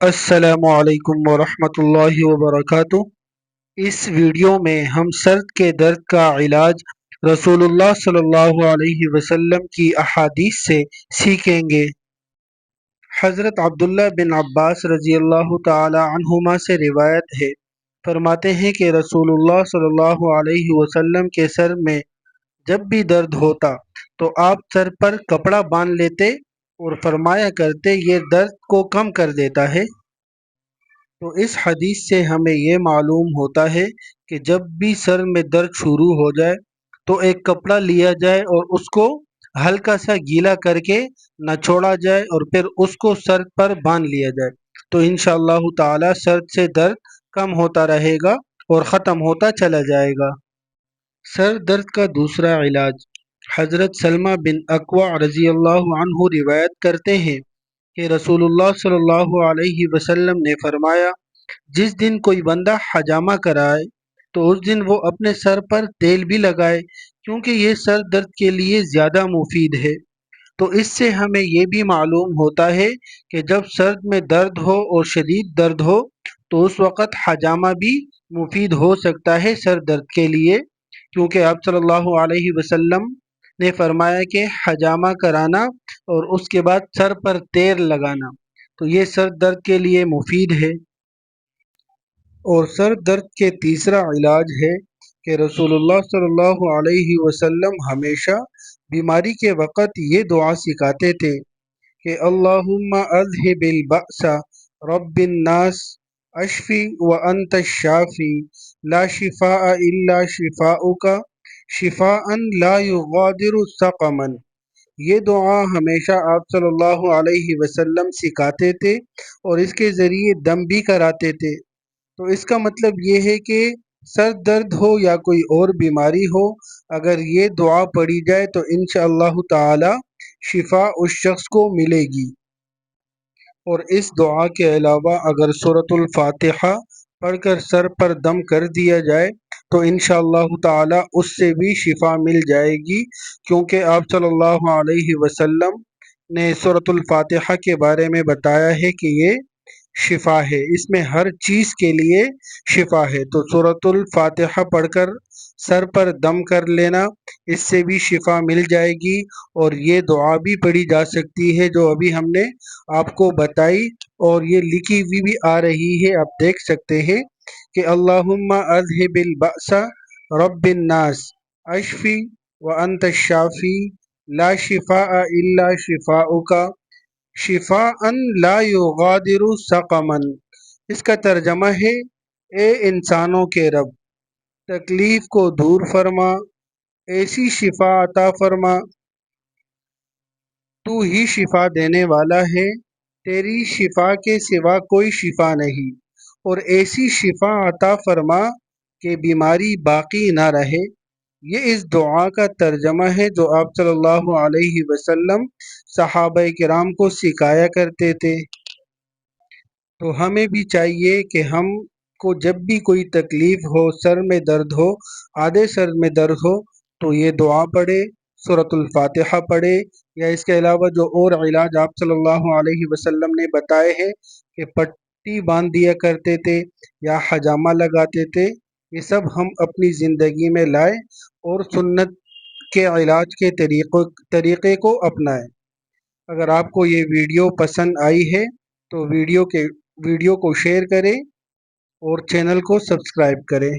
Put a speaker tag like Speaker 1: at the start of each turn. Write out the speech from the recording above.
Speaker 1: अस्सलामु अलैकुम वरहमतुल्लाहि वबरकातुह। इस वीडियो में हम सर्द के दर्द का इलाज रसूलुल्लाह सल्लल्लाहु अलैहि वसल्लम की अहादीस से सीखेंगे। हज़रत अब्दुल्ला बिन अब्बास रज़ी अल्लाह ताला अन्हुमा से रिवायत है, फरमाते हैं कि रसूलुल्लाह सल्लल्लाहु अलैहि वसल्लम के सर में जब भी दर्द होता तो आप सर पर कपड़ा बांध लेते और फरमाया करते, ये दर्द को कम कर देता है। तो इस हदीस से हमें ये मालूम होता है कि जब भी सर में दर्द शुरू हो जाए तो एक कपड़ा लिया जाए और उसको हल्का सा गीला करके नचोड़ा जाए और फिर उसको सर पर बांध लिया जाए, तो इंशाअल्लाह ताला सर से दर्द कम होता रहेगा और ख़त्म होता चला जाएगा। सर दर्द का दूसरा इलाज। हज़रत सलमा बिन अक्वा रज़ी अल्लाह अन्हु रिवायत करते हैं कि रसूलुल्लाह सल्लल्लाहु अलैहि वसल्लम ने फरमाया, जिस दिन कोई बंदा हजामा कराए तो उस दिन वो अपने सर पर तेल भी लगाए, क्योंकि ये सर दर्द के लिए ज़्यादा मुफीद है। तो इससे हमें ये भी मालूम होता है कि जब सर में दर्द हो और शदीद दर्द हो तो उस वक़्त हजामा भी मुफीद हो सकता है सर दर्द के लिए, क्योंकि आप सल्लल्लाहु अलैहि वसल्लम ने फरमाया कि हजामा कराना और उसके बाद सर पर तेल लगाना, तो ये सर दर्द के लिए मुफीद है। और सर दर्द के तीसरा इलाज है कि रसूलुल्लाह सल्लल्लाहु अलैहि वसल्लम हमेशा बीमारी के वक़्त ये दुआ सिखाते थे कि अल्लाहुम्मा अज़हिबिल बअसा रब्बिन नास अशफी व अंत शाफी ला शिफाअ इल्ला शिफाउका शिफाअन ला युगादिरु सक़मन। ये दुआ हमेशा आप सल्लल्लाहु अलैहि वसल्लम सिखाते थे और इसके ज़रिए दम भी कराते थे। तो इसका मतलब ये है कि सर दर्द हो या कोई और बीमारी हो, अगर ये दुआ पढ़ी जाए तो इंशाअल्लाह ताला शिफा उस शख्स को मिलेगी। और इस दुआ के अलावा अगर सूरतुल फातिहा पढ़कर सर पर दम कर दिया जाए तो इंशाअल्लाह ताला उससे भी शिफा मिल जाएगी, क्योंकि आप सल्लल्लाहु अलैहि वसल्लम ने सूरतुल फातिहा के बारे में बताया है कि ये शिफा है, इसमें हर चीज़ के लिए शिफा है। तो सूरतुल फातिहा पढ़कर सर पर दम कर लेना, इससे भी शिफा मिल जाएगी। और ये दुआ भी पढ़ी जा सकती है जो अभी हमने आपको बताई, और ये लिखी हुई भी आ रही है, आप देख सकते हैं कि अल्लाहुम्मा अज़हिबिल बअसा रब्बिन नास अशफी व अंत शाफी ला शिफाअ इल्ला शिफाउका शिफाअन ला युगादिरु सक़मन। इसका तर्जमा है, ए इंसानों के रब, तकलीफ़ को दूर फरमा, ऐसी शिफा अता फरमा, तू ही शिफा देने वाला है, तेरी शिफा के सिवा कोई शिफा नहीं, और ऐसी शिफा अता फरमा कि बीमारी बाकी ना रहे। ये इस दुआ का तर्जमा है जो आप सल्लल्लाहु अलैहि वसल्लम सहाबाए किराम को सिखाया करते थे। तो हमें भी चाहिए कि हम को जब भी कोई तकलीफ़ हो, सर में दर्द हो, आधे सर में दर्द हो, तो ये दुआ पढ़े, सूरतुल फातिहा पढ़े, या इसके अलावा जो और इलाज आप सल्लल्लाहु अलैहि वसल्लम ने बताए हैं कि पट्टी बांध दिया करते थे या हजामा लगाते थे, ये सब हम अपनी ज़िंदगी में लाएं और सुन्नत के इलाज के तरीक़े को अपनाएं। अगर आपको ये वीडियो पसंद आई है तो वीडियो को शेयर करें और चैनल को सब्सक्राइब करें।